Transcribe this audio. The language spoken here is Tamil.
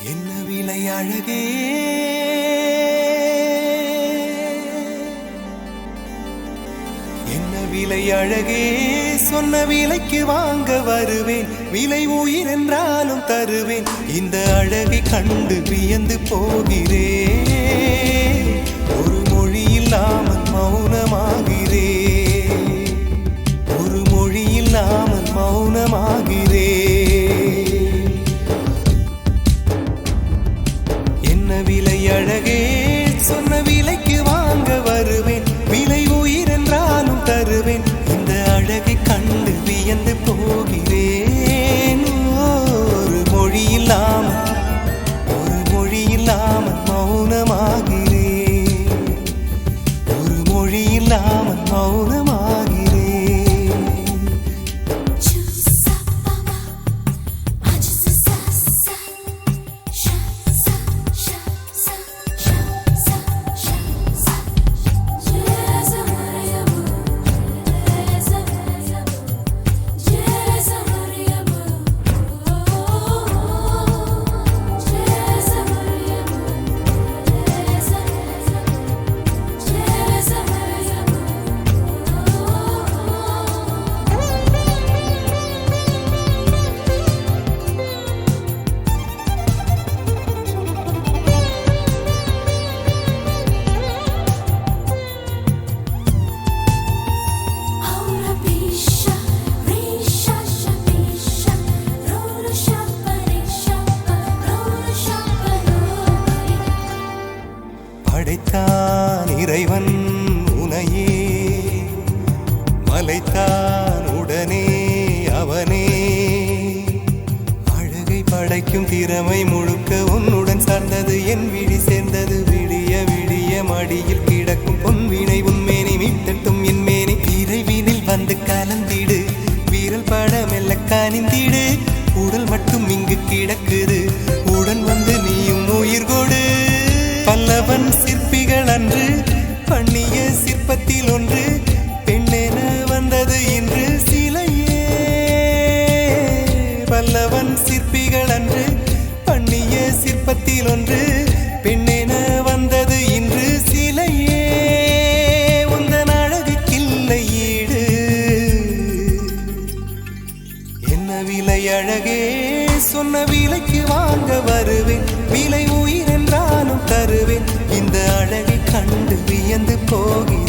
என்ன விலை அழகே என்ன விலை அழகே சொன்ன விலைக்கு வாங்க வருவேன் விலை உயிர் என்றாலும் தருவேன் இந்த அழகை கண்டு வியந்து போகிறேன் ஒரு மொழி இல்லாமல் மௌனமாகிறேன் ஒரு மொழி இல்லாமல் மௌனமாகிறேன் விலை அழகே சொன்ன விலைக்கு வாங்க வருவேன் விலை உயிர் என்றாலும் தருவேன் இந்த அழகை கண்டு வியந்து போகிறேன் ஒரு மொழி இல்லாமல் மௌனமாகிறேன் ஒரு மொழி இல்லாமல் மௌனமாகிறேன் படைத்தான் இறைவன் உனையே மலைத்தான் உடனே அவனே அழகை படைக்கும் திறமை முழுக்க உன்னுடன் சார்ந்தது என் விழி சேர்ந்தது விடிய விடிய மடியில் கிடக்கும் பொன்வினை உன்மேனி மீட்டட்டும் என் மேனி இறைவினில் வந்து கலந்திடு வீரல் பட மெல்ல காணிந்திடு உடல் மட்டும் இங்கு கிடக்குது உடன் வந்து நீயும் உயிர் கொடு பல்லவன் சிற்பிகள் அன்று பண்ணிய சிற்பத்தில் ஒன்று பெண்ணென வந்தது இன்று சிலையே பல்லவன் சிற்பிகள் அன்று பண்ணிய சிற்பத்தில் ஒன்று பெண்ணென வந்தது இன்று சிலையே உந்தன் அழகுக்கில்லை ஈடு என்ன விலை அழகே சொன்ன விலைக்கு வாங்க வருவேன் விலை உயிர் என்றாலும் தருவேன் இந்த அழகை கண்டு வியந்து போகிறேன்